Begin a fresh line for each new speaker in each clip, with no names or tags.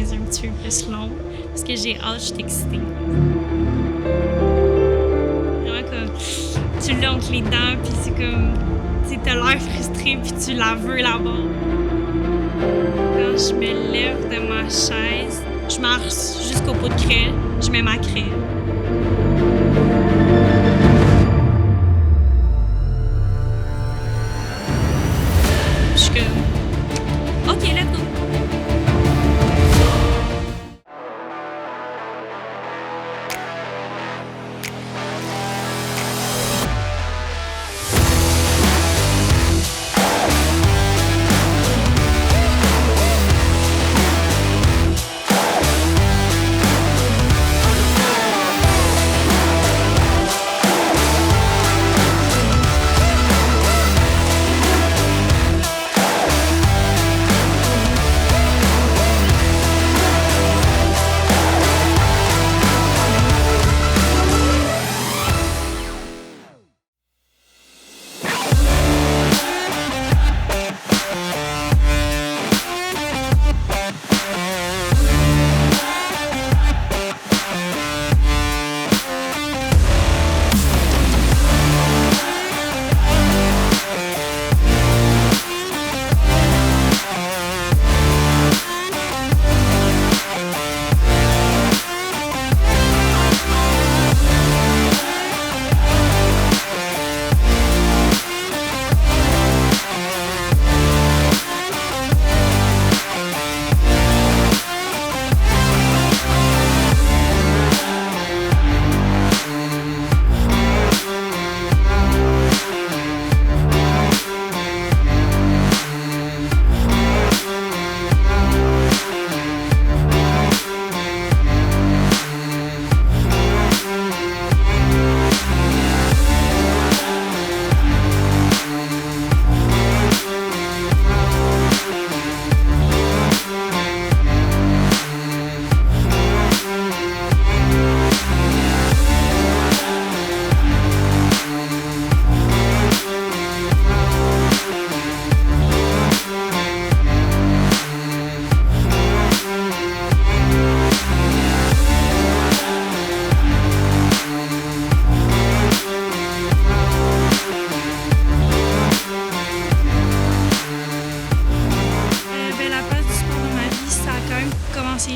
les yeux un petit peu plus longs. Parce que j'ai hâte, je suis excitée. Vraiment comme, tu l'as entre les dents, puis c'est comme, tu sais, t'as l'air frustré, puis tu la veux là-bas. Quand je me lève de ma chaise, je marche jusqu'au pot de craie, je mets ma craie. Je suis comme, OK, let's go.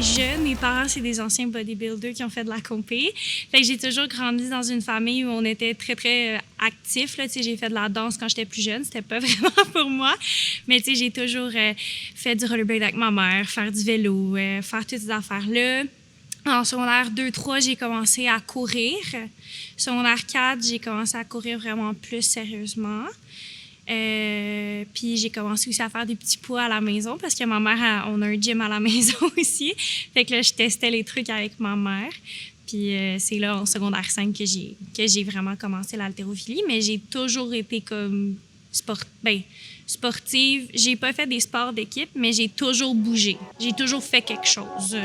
Jeune, mes parents, c'est des anciens bodybuilders qui ont fait de la compé. Fait que j'ai toujours grandi dans une famille où on était très, très actifs. Là. J'ai fait de la danse quand j'étais plus jeune. C'était pas vraiment pour moi. Mais j'ai toujours fait du rollerblade avec ma mère, faire du vélo, faire toutes ces affaires-là. En secondaire 2-3, j'ai commencé à courir. Secondaire 4, j'ai commencé à courir vraiment plus sérieusement. Puis j'ai commencé aussi à faire des petits poids à la maison parce que ma mère, on a un gym à la maison aussi. Fait que là, je testais les trucs avec ma mère. Puis c'est là, en secondaire 5, que j'ai vraiment commencé l'haltérophilie. Mais j'ai toujours été comme sportive. J'ai pas fait des sports d'équipe, mais j'ai toujours bougé. J'ai toujours fait quelque chose.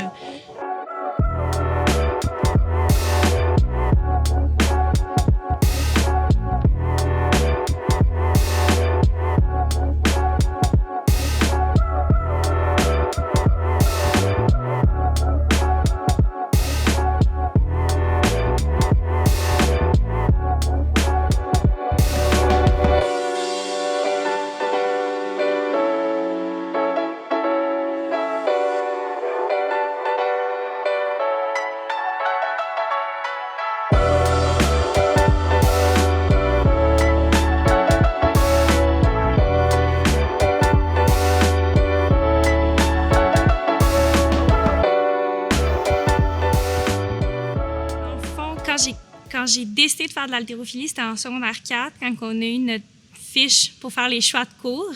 Quand j'ai décidé de faire de l'haltérophilie, c'était en secondaire 4, quand on a eu notre fiche pour faire les choix de cours.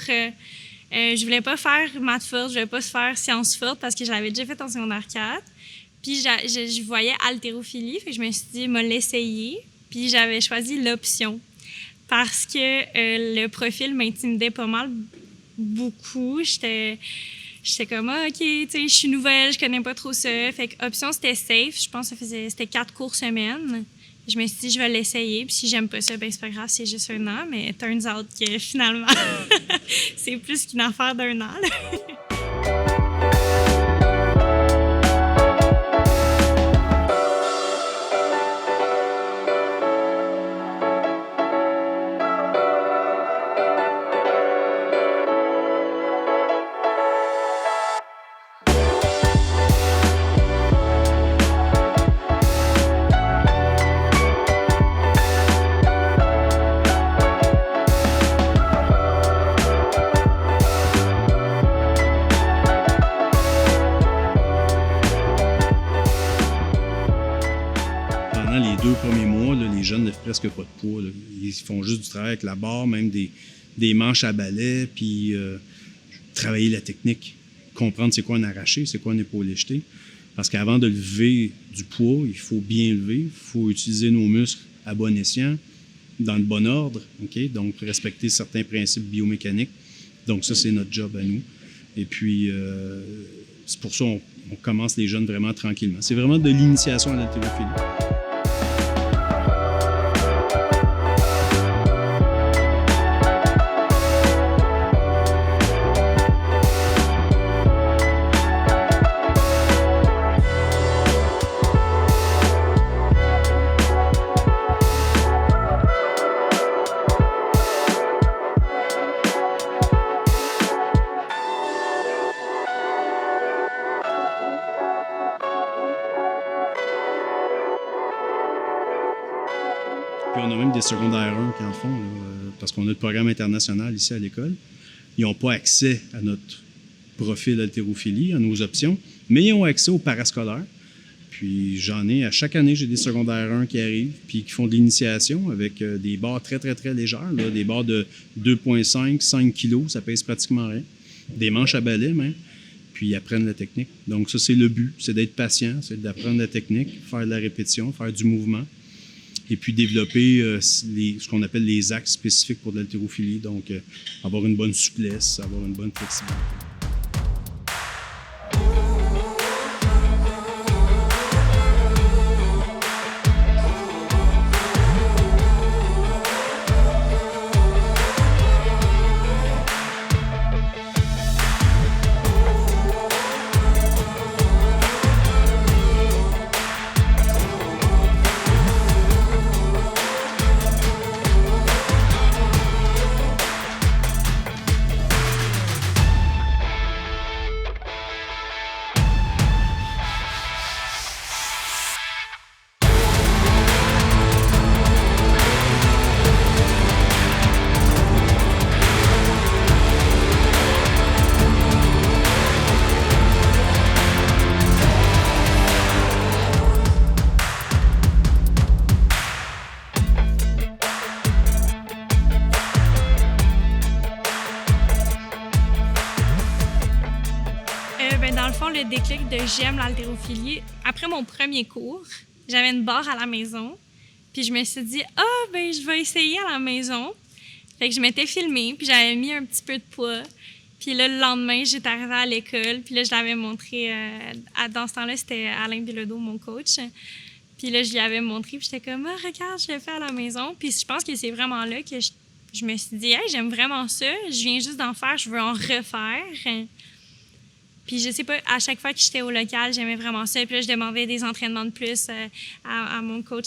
Je voulais pas faire maths forte, je voulais pas faire sciences fortes parce que je l'avais déjà fait en secondaire 4. Puis je voyais haltérophilie, fait que je me suis dit, moi l'essayer. Puis j'avais choisi l'option parce que le profil m'intimidait pas mal, beaucoup. J'étais comme, OK, tu sais, je suis nouvelle, je connais pas trop ça. Fait que option, c'était safe. Je pense que c'était 4 cours semaine. Je me suis dit, je vais l'essayer. Puis si j'aime pas ça, ben c'est pas grave, c'est juste un an. Mais turns out que finalement, c'est plus qu'une affaire d'un an.
presque pas de poids, là. Ils font juste du travail avec la barre, même des manches à balai, puis travailler la technique, comprendre c'est quoi un arraché, c'est quoi un épaulé jeté. Parce qu'avant de lever du poids, il faut bien lever, il faut utiliser nos muscles à bon escient, dans le bon ordre, okay? Donc respecter certains principes biomécaniques. Donc ça, c'est notre job à nous. Et puis, c'est pour ça qu'on commence les jeunes vraiment tranquillement. C'est vraiment de l'initiation à l'haltérophilie. Puis on a même des secondaires 1 qui en font, là, parce qu'on a le programme international ici à l'école. Ils n'ont pas accès à notre profil haltérophilie, à nos options, mais ils ont accès au parascolaire. Puis à chaque année, j'ai des secondaires 1 qui arrivent, puis qui font de l'initiation avec des barres très, très, très légères, là, des barres de 2,5, 5 kilos, ça pèse pratiquement rien. Des manches à balai même, puis ils apprennent la technique. Donc ça, c'est le but, c'est d'être patient, c'est d'apprendre la technique, faire de la répétition, faire du mouvement. Et puis développer ce qu'on appelle les axes spécifiques pour de l'haltérophilie. Donc, avoir une bonne souplesse, avoir une bonne flexibilité.
Dans le fond, le déclic de j'aime l'haltérophilie, après mon premier cours, j'avais une barre à la maison. Puis je me suis dit, je vais essayer à la maison. Fait que je m'étais filmée, puis j'avais mis un petit peu de poids. Puis là, le lendemain, j'étais arrivée à l'école, puis là, je l'avais montré. Dans ce temps-là, c'était Alain Bilodeau, mon coach. Puis là, je lui avais montré, puis j'étais comme, regarde, je le fais à la maison. Puis je pense que c'est vraiment là que je me suis dit, hey, j'aime vraiment ça. Je viens juste d'en faire, je veux en refaire. Puis je sais pas, à chaque fois que j'étais au local, j'aimais vraiment ça. Puis là, je demandais des entraînements de plus à mon coach,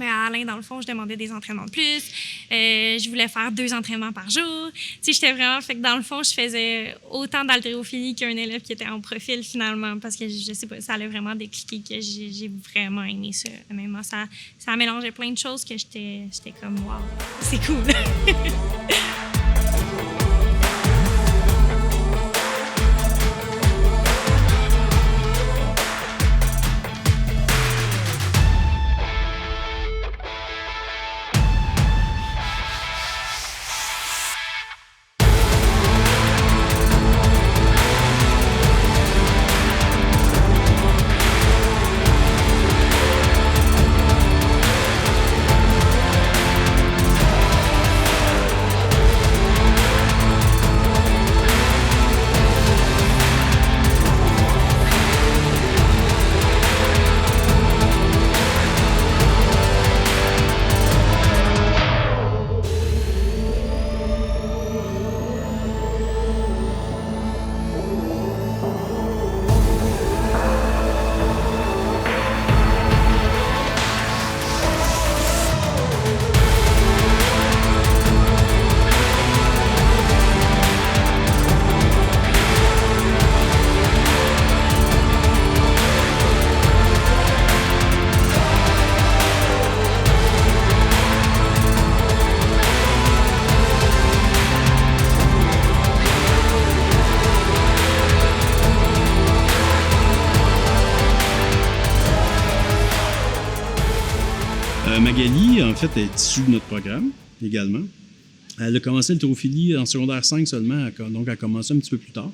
à Alain, dans le fond, je demandais des entraînements de plus. Je voulais faire 2 entraînements par jour. Tu sais, j'étais vraiment... Fait que dans le fond, je faisais autant d'haltérophilie qu'un élève qui était en profil, finalement, parce que, je sais pas, ça allait vraiment décliquer que j'ai vraiment aimé ça. Honnêtement, ça mélangeait plein de choses que j'étais comme, wow, c'est cool.
fait, elle est issue de notre programme également. Elle a commencé l'haltérophilie en secondaire 5 seulement, donc elle a commencé un petit peu plus tard.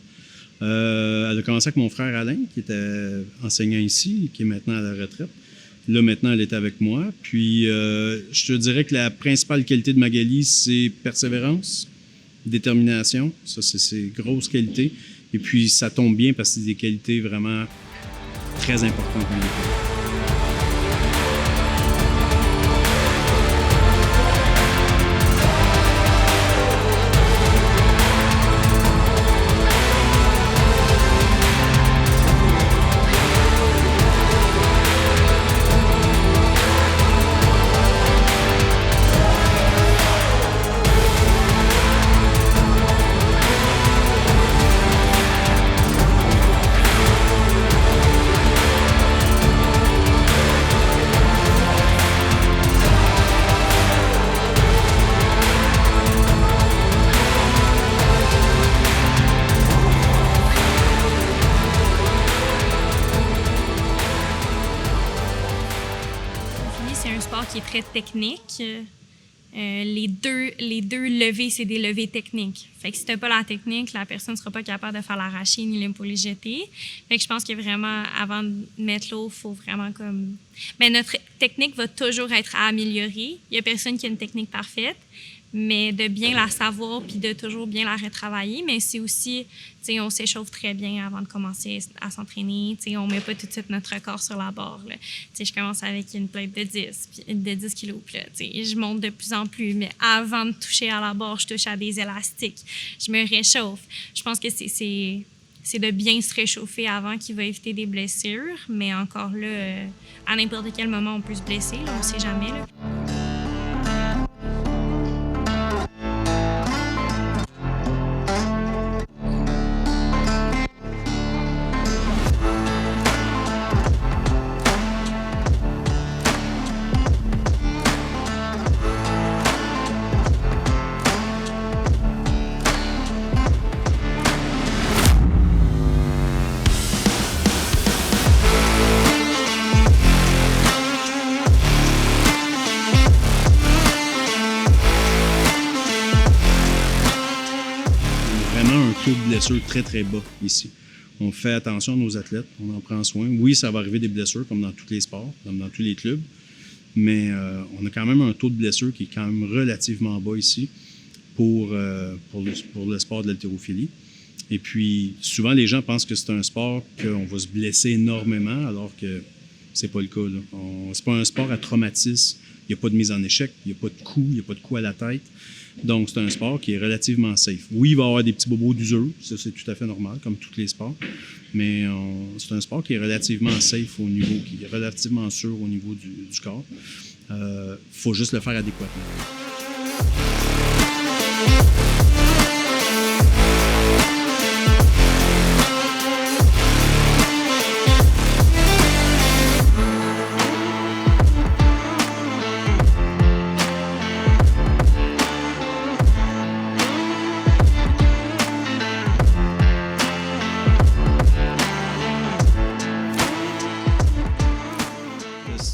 Elle a commencé avec mon frère Alain, qui était enseignant ici, qui est maintenant à la retraite. Là, maintenant, elle est avec moi. Puis, je te dirais que la principale qualité de Magali, c'est persévérance, détermination. Ça, c'est ses grosses qualités. Et puis, ça tombe bien parce que c'est des qualités vraiment très importantes pour l'école.
C'est un sport qui est très technique. Les deux levées, c'est des levées techniques. Fait que si tu n'as pas la technique, la personne ne sera pas capable de faire l'arraché ni le jeter. Fait que je pense que vraiment, avant de mettre l'eau, il faut vraiment comme... Mais notre technique va toujours être à améliorer. Il n'y a personne qui a une technique parfaite, mais de bien la savoir puis de toujours bien la retravailler. Mais c'est aussi, tu sais, on s'échauffe très bien avant de commencer à s'entraîner. Tu sais, on ne met pas tout de suite notre corps sur la barre. Tu sais, je commence avec une plate de 10 kilos. Puis là, tu sais, je monte de plus en plus. Mais avant de toucher à la barre, je touche à des élastiques. Je me réchauffe. Je pense que c'est de bien se réchauffer avant qui va éviter des blessures. Mais encore là, à n'importe quel moment, on peut se blesser. Là, on ne sait jamais. Là.
Taux de blessures très, très bas ici. On fait attention à nos athlètes, on en prend soin. Oui, ça va arriver des blessures, comme dans tous les sports, comme dans tous les clubs, mais on a quand même un taux de blessure qui est quand même relativement bas ici pour le sport de l'haltérophilie. Et puis, souvent, les gens pensent que c'est un sport qu'on va se blesser énormément, alors que c'est pas le cas. C'est pas un sport à traumatisme. Il n'y a pas de mise en échec, il n'y a pas de coup, il n'y a pas de coup à la tête. Donc, c'est un sport qui est relativement safe. Oui, il va y avoir des petits bobos d'usure, ça c'est tout à fait normal, comme tous les sports, mais c'est un sport qui est relativement safe au niveau, qui est relativement sûr au niveau du corps. Faut juste le faire adéquatement.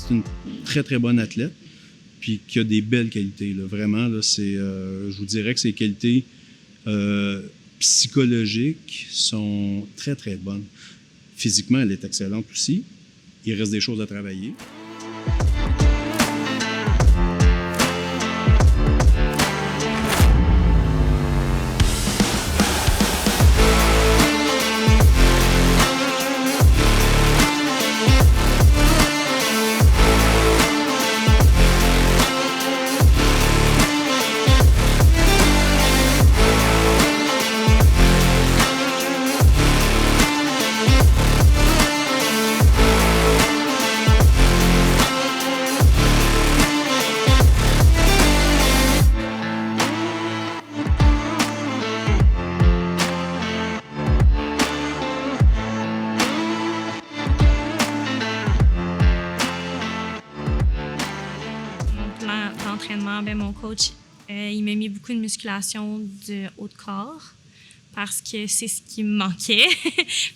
C'est une très, très bonne athlète, puis qui a des belles qualités. Là. Vraiment, là, je vous dirais que ses qualités psychologiques sont très, très bonnes. Physiquement, elle est excellente aussi. Il reste des choses à travailler.
D'entraînement, ben, mon coach, il m'a mis beaucoup de musculation du haut de corps parce que c'est ce qui me manquait.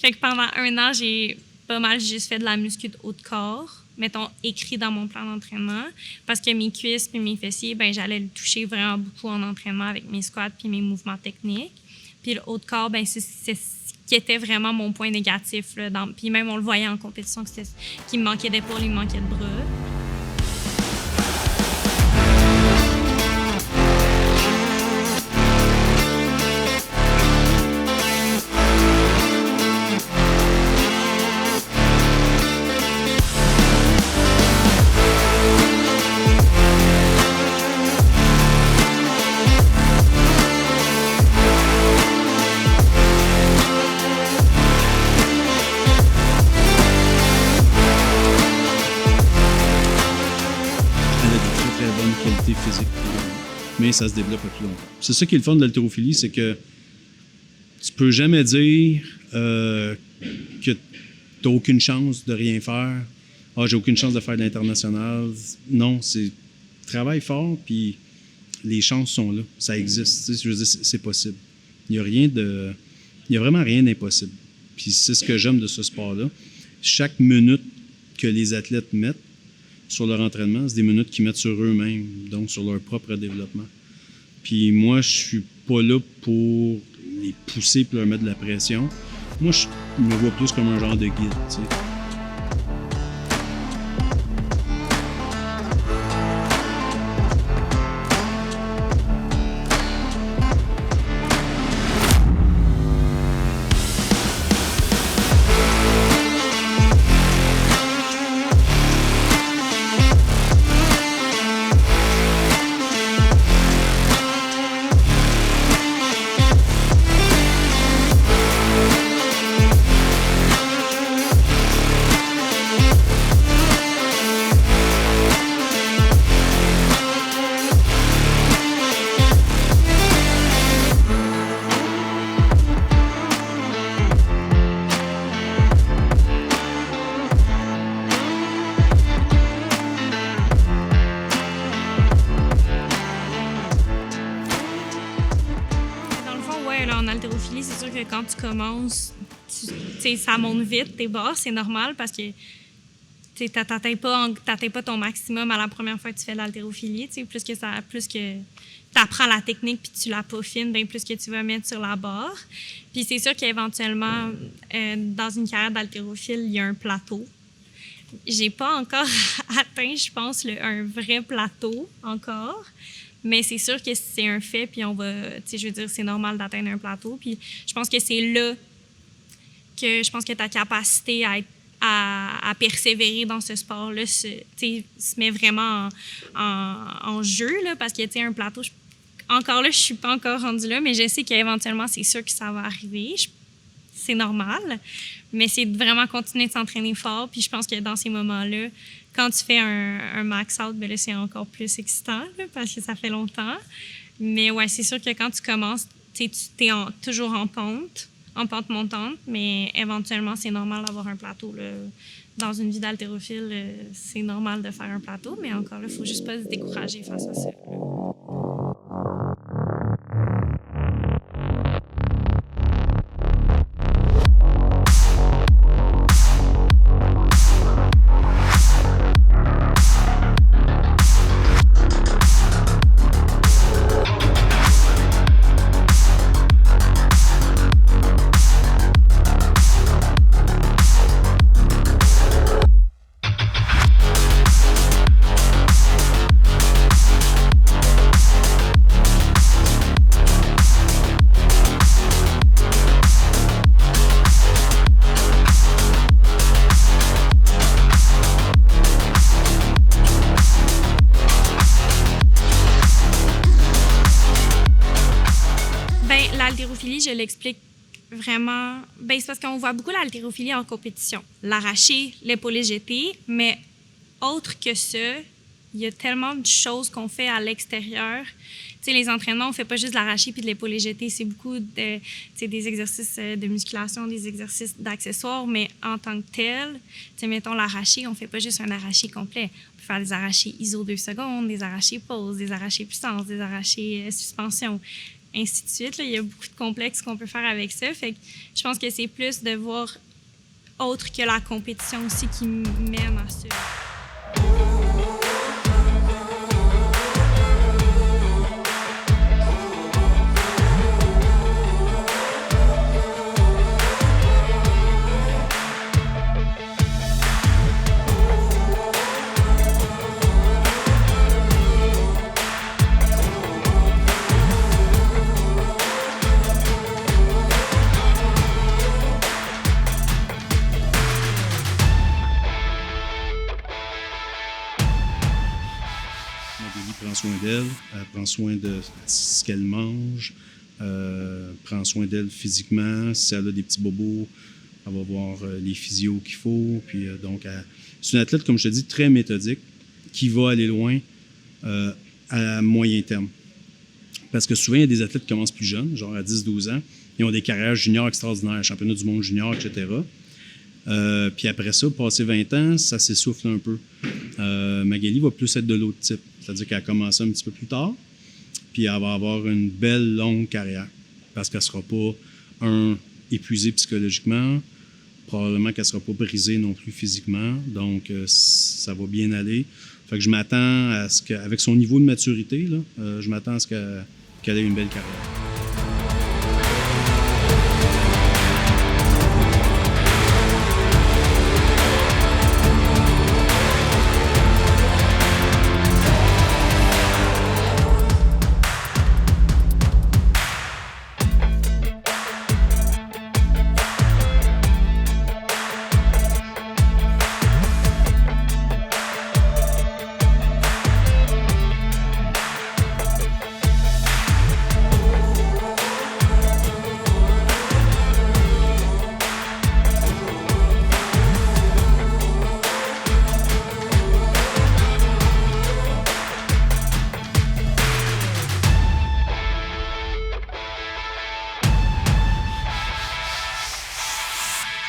Fait que pendant 1 an, j'ai pas mal juste fait de la muscu de haut de corps. mettons, écrit dans mon plan d'entraînement. Parce que mes cuisses puis mes fessiers, ben j'allais le toucher vraiment beaucoup en entraînement avec mes squats puis mes mouvements techniques. Puis le haut de corps, ben c'est ce qui était vraiment mon point négatif. Là, puis même, on le voyait en compétition, qu'il me manquait d'épaules, il me manquait de bras.
Physique, mais ça se développe à plus longtemps. C'est ça qui est le fun de l'haltérophilie, c'est que tu peux jamais dire que tu n'as aucune chance de rien faire. Ah, j'ai aucune chance de faire de l'international. Non, c'est travaille fort, puis les chances sont là. Ça existe. Tu sais, je veux dire, c'est possible. Il y a vraiment rien d'impossible. Puis c'est ce que j'aime de ce sport-là. Chaque minute que les athlètes mettent sur leur entraînement, c'est des minutes qu'ils mettent sur eux-mêmes, donc sur leur propre développement. Puis moi, je suis pas là pour les pousser et leur mettre de la pression. Moi, je me vois plus comme un genre de guide, tu sais. En haltérophilie, c'est sûr que quand tu commences, ça monte vite, tes barres, c'est normal parce que tu n'atteins pas ton maximum à la première fois que tu fais de l'haltérophilie. Plus que tu apprends la technique puis tu la peaufines, bien plus que tu vas mettre sur la barre. Puis c'est sûr qu'éventuellement, dans une carrière d'haltérophile, il y a un plateau. J'ai pas encore atteint, je pense, un vrai plateau encore. Mais c'est sûr que c'est un fait, puis je veux dire, c'est normal d'atteindre un plateau. Puis je pense que c'est là que ta capacité à persévérer dans ce sport-là se met vraiment en jeu, là, parce que, un plateau, encore là, je suis pas encore rendue là, mais je sais qu'éventuellement, c'est sûr que ça va arriver. C'est normal, mais c'est de vraiment continuer de s'entraîner fort. Puis je pense que dans ces moments-là, quand tu fais un max-out, ben là, c'est encore plus excitant là, parce que ça fait longtemps. Mais ouais, c'est sûr que quand tu commences, tu es toujours en pente montante, mais éventuellement, c'est normal d'avoir un plateau. Là. Dans une vie d'haltérophile, c'est normal de faire un plateau, mais encore là, il ne faut juste pas se décourager face à ça. L'haltérophilie, je l'explique vraiment. C'est parce qu'on voit beaucoup l'haltérophilie en compétition. L'arraché, l'épaulé jeté, mais autre que ça, il y a tellement de choses qu'on fait à l'extérieur. Les entraînements, on ne fait pas juste de l'arraché puis de l'épaulé jeté. C'est beaucoup des exercices de musculation, des exercices d'accessoires, mais en tant que tel, mettons l'arraché, on ne fait pas juste un arraché complet. On peut faire des arrachés ISO 2 secondes, des arrachés pause, des arrachés puissance, des arrachés suspension, ainsi de suite. Là, il y a beaucoup de complexes qu'on peut faire avec ça. Fait que je pense que c'est plus de voir autre que la compétition aussi qui mène à ça. Magali prend soin d'elle, elle prend soin de ce qu'elle mange, prend soin d'elle physiquement. Si elle a des petits bobos, elle va voir les physios qu'il faut. Puis, c'est une athlète, comme je te dis, très méthodique, qui va aller loin à moyen terme. Parce que souvent, il y a des athlètes qui commencent plus jeunes, genre à 10-12 ans, ils ont des carrières juniors extraordinaires, championnat du monde junior, etc. Puis après ça, passé 20 ans, ça s'essouffle un peu. Magali va plus être de l'autre type. C'est-à-dire qu'elle a commencé un petit peu plus tard, puis elle va avoir une belle, longue carrière. Parce qu'elle ne sera pas, épuisée psychologiquement, probablement qu'elle ne sera pas brisée non plus physiquement. Donc, ça va bien aller. Fait que je m'attends à ce qu'avec son niveau de maturité, là, je m'attends à ce qu'elle ait une belle carrière.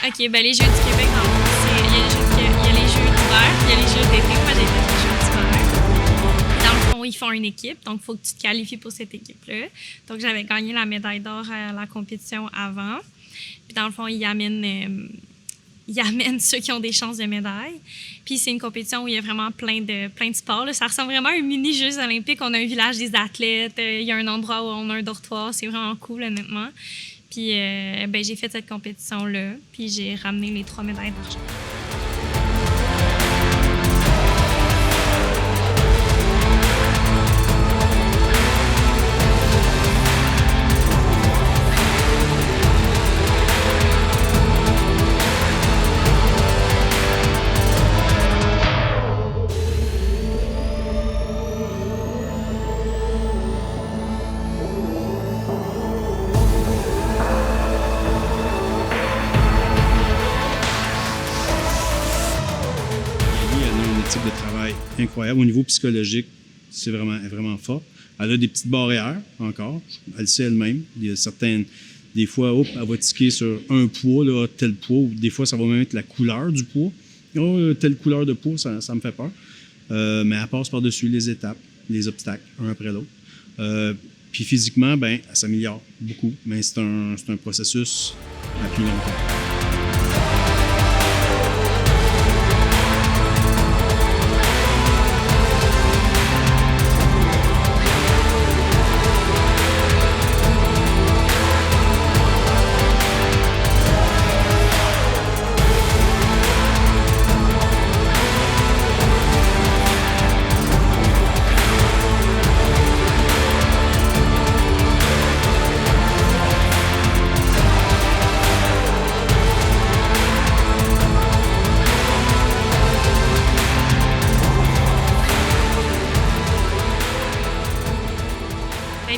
OK, ben les Jeux du Québec, dans le fond, il y a les Jeux d'hiver, il y a les Jeux d'été. Moi, j'ai fait les Jeux d'hiver. Dans le fond, ils font une équipe, donc il faut que tu te qualifies pour cette équipe-là. Donc, j'avais gagné la médaille d'or à la compétition avant. Puis, dans le fond, ils amènent ceux qui ont des chances de médaille. Puis, c'est une compétition où il y a vraiment plein de sports, là. Ça ressemble vraiment à un mini-Jeux olympiques. On a un village des athlètes, il y a un endroit où on a un dortoir. C'est vraiment cool, honnêtement. Puis, j'ai fait cette compétition-là, puis j'ai ramené les 3 médailles d'argent.
De travail incroyable. Au niveau psychologique, c'est vraiment fort. Elle a des petites barrières encore. Elle le sait elle-même. Il y a certaines... Des fois, elle va tiquer sur un poids, là, tel poids. Des fois, ça va même être la couleur du poids. Telle couleur de poids, ça me fait peur. Mais elle passe par-dessus les étapes, les obstacles, un après l'autre. Puis physiquement, elle s'améliore beaucoup. Mais c'est un processus à plus long terme.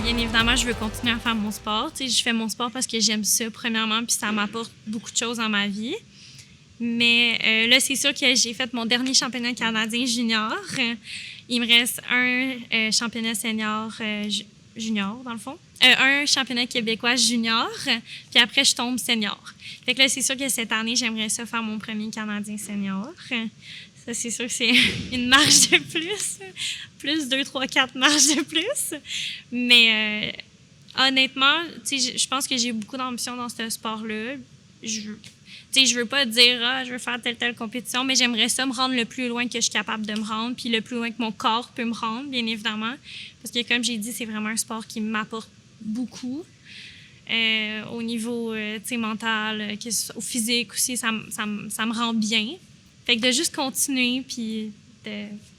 Bien évidemment, je veux continuer à faire mon sport. Tu sais, je fais mon sport parce que j'aime ça, premièrement, puis ça m'apporte beaucoup de choses dans ma vie. Mais là, c'est sûr que j'ai fait mon dernier championnat canadien junior. Il me reste un championnat senior junior, dans le fond. Un championnat québécois junior, puis après, je tombe senior. Fait que là, c'est sûr que cette année, j'aimerais ça faire mon premier Canadien senior. Ça, c'est sûr que c'est une marge de plus. Plus 2, 3, 4 marges de plus. Mais honnêtement, je pense que j'ai beaucoup d'ambition dans ce sport-là.
Tu sais, je veux pas dire, je veux faire telle compétition, mais j'aimerais ça me rendre le plus loin que je suis capable de me rendre, puis le plus loin que mon corps peut me rendre, bien évidemment. Parce que, comme j'ai dit, c'est vraiment un sport qui m'apporte beaucoup. Au niveau mental, au physique aussi, ça me rend bien. Fait que de juste continuer, puis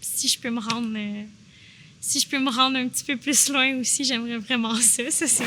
si je peux me rendre un petit peu plus loin aussi, j'aimerais vraiment ça c'est sûr.